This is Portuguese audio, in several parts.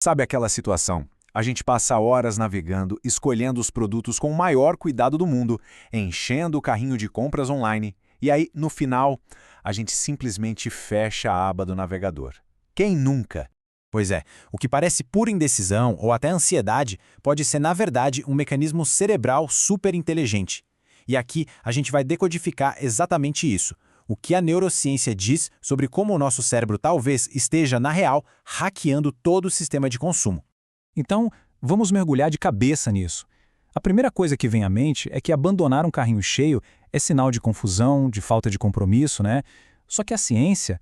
Sabe aquela situação? A gente passa horas navegando, escolhendo os produtos com o maior cuidado do mundo, enchendo o carrinho de compras online, e aí, no final, a gente simplesmente fecha a aba do navegador. Quem nunca? Pois é, o que parece pura indecisão ou até ansiedade pode ser, na verdade, um mecanismo cerebral super inteligente. E aqui a gente vai decodificar exatamente isso. O que a neurociência diz sobre como o nosso cérebro talvez esteja, na real, hackeando todo o sistema de consumo. Então, vamos mergulhar de cabeça nisso. A primeira coisa que vem à mente é que abandonar um carrinho cheio é sinal de confusão, de falta de compromisso, né? Só que a ciência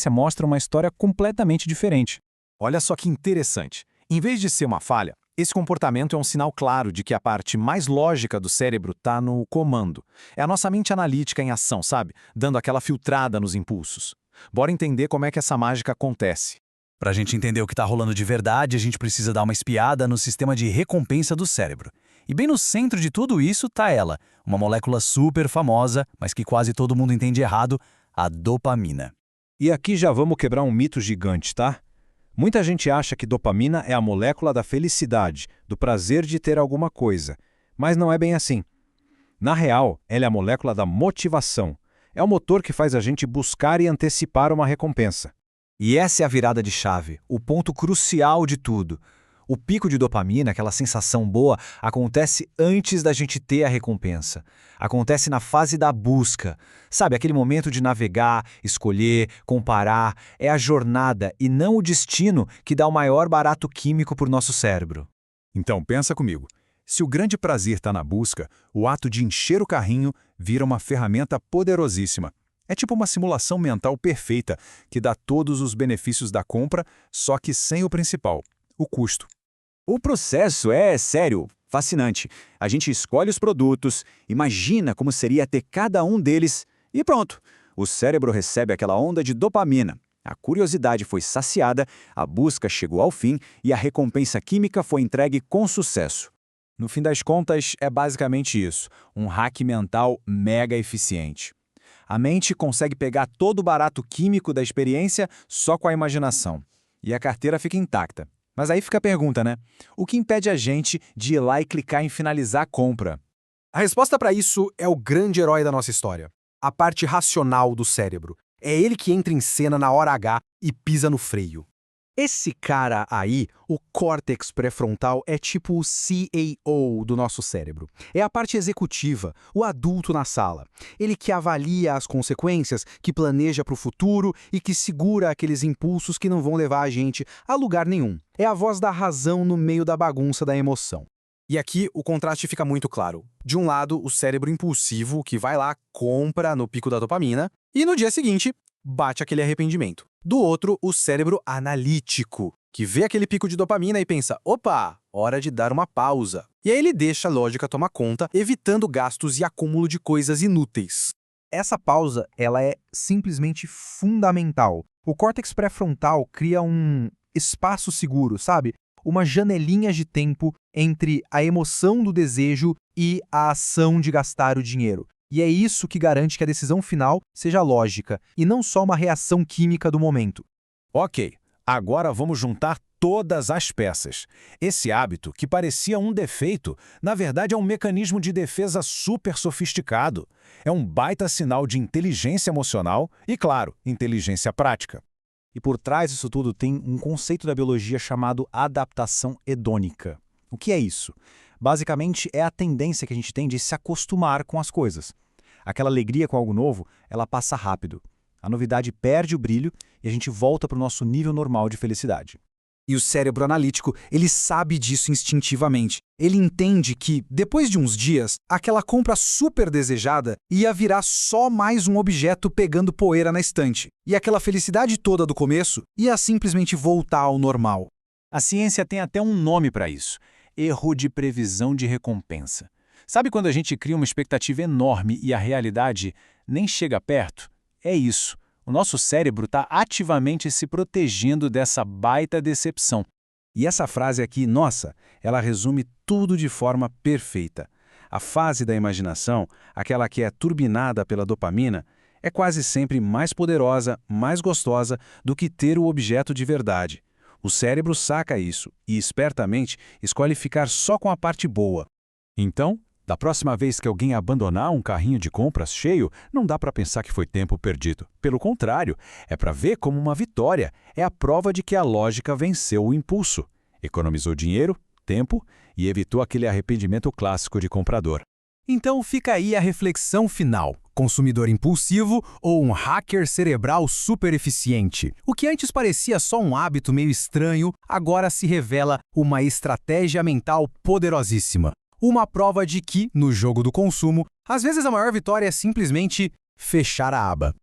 mostra uma história completamente diferente. Olha só que interessante. Em vez de ser uma falha, esse comportamento é um sinal claro de que a parte mais lógica do cérebro está no comando. É a nossa mente analítica em ação, sabe? Dando aquela filtrada nos impulsos. Bora entender como é que essa mágica acontece. Para a gente entender o que está rolando de verdade, a gente precisa dar uma espiada no sistema de recompensa do cérebro. E bem no centro de tudo isso está ela, uma molécula super famosa, mas que quase todo mundo entende errado, a dopamina. E aqui já vamos quebrar um mito gigante, tá? Muita gente acha que dopamina é a molécula da felicidade, do prazer de ter alguma coisa, mas não é bem assim. Na real, ela é a molécula da motivação. É o motor que faz a gente buscar e antecipar uma recompensa. E essa é a virada de chave, o ponto crucial de tudo. O pico de dopamina, aquela sensação boa, acontece antes da gente ter a recompensa. Acontece na fase da busca. Sabe, aquele momento de navegar, escolher, comparar. É a jornada e não o destino que dá o maior barato químico para o nosso cérebro. Então pensa comigo. Se o grande prazer está na busca, o ato de encher o carrinho vira uma ferramenta poderosíssima. É tipo uma simulação mental perfeita, que dá todos os benefícios da compra, só que sem o principal, o custo. O processo é, sério, fascinante. A gente escolhe os produtos, imagina como seria ter cada um deles e pronto. O cérebro recebe aquela onda de dopamina. A curiosidade foi saciada, a busca chegou ao fim e a recompensa química foi entregue com sucesso. No fim das contas, é basicamente isso, um hack mental mega eficiente. A mente consegue pegar todo o barato químico da experiência só com a imaginação. E a carteira fica intacta. Mas aí fica a pergunta, né? O que impede a gente de ir lá e clicar em finalizar a compra? A resposta para isso é o grande herói da nossa história. A parte racional do cérebro. É ele que entra em cena na hora H e pisa no freio. Esse cara aí, o córtex pré-frontal, é tipo o CAO do nosso cérebro. É a parte executiva, o adulto na sala. Ele que avalia as consequências, que planeja para o futuro e que segura aqueles impulsos que não vão levar a gente a lugar nenhum. É a voz da razão no meio da bagunça da emoção. E aqui o contraste fica muito claro. De um lado, o cérebro impulsivo, que vai lá, compra no pico da dopamina, e no dia seguinte, bate aquele arrependimento. Do outro, o cérebro analítico, que vê aquele pico de dopamina e pensa, opa, hora de dar uma pausa. E aí ele deixa a lógica tomar conta, evitando gastos e acúmulo de coisas inúteis. Essa pausa, ela é simplesmente fundamental. O córtex pré-frontal cria um espaço seguro, sabe? Uma janelinha de tempo entre a emoção do desejo e a ação de gastar o dinheiro. E é isso que garante que a decisão final seja lógica, e não só uma reação química do momento. Ok, agora vamos juntar todas as peças. Esse hábito, que parecia um defeito, na verdade é um mecanismo de defesa super sofisticado. É um baita sinal de inteligência emocional e, claro, inteligência prática. E por trás disso tudo tem um conceito da biologia chamado adaptação hedônica. O que é isso? Basicamente, é a tendência que a gente tem de se acostumar com as coisas. Aquela alegria com algo novo, ela passa rápido. A novidade perde o brilho e a gente volta para o nosso nível normal de felicidade. E o cérebro analítico, ele sabe disso instintivamente. Ele entende que, depois de uns dias, aquela compra super desejada ia virar só mais um objeto pegando poeira na estante. E aquela felicidade toda do começo ia simplesmente voltar ao normal. A ciência tem até um nome para isso: erro de previsão de recompensa. Sabe quando a gente cria uma expectativa enorme e a realidade nem chega perto? É isso. O nosso cérebro está ativamente se protegendo dessa baita decepção. E essa frase aqui, nossa, ela resume tudo de forma perfeita. A fase da imaginação, aquela que é turbinada pela dopamina, é quase sempre mais poderosa, mais gostosa do que ter o objeto de verdade. O cérebro saca isso e, espertamente, escolhe ficar só com a parte boa. Então, da próxima vez que alguém abandonar um carrinho de compras cheio, não dá para pensar que foi tempo perdido. Pelo contrário, é para ver como uma vitória. É a prova de que a lógica venceu o impulso. Economizou dinheiro, tempo e evitou aquele arrependimento clássico de comprador. Então fica aí a reflexão final. Consumidor impulsivo ou um hacker cerebral super eficiente? O que antes parecia só um hábito meio estranho, agora se revela uma estratégia mental poderosíssima. Uma prova de que, no jogo do consumo, às vezes a maior vitória é simplesmente fechar a aba.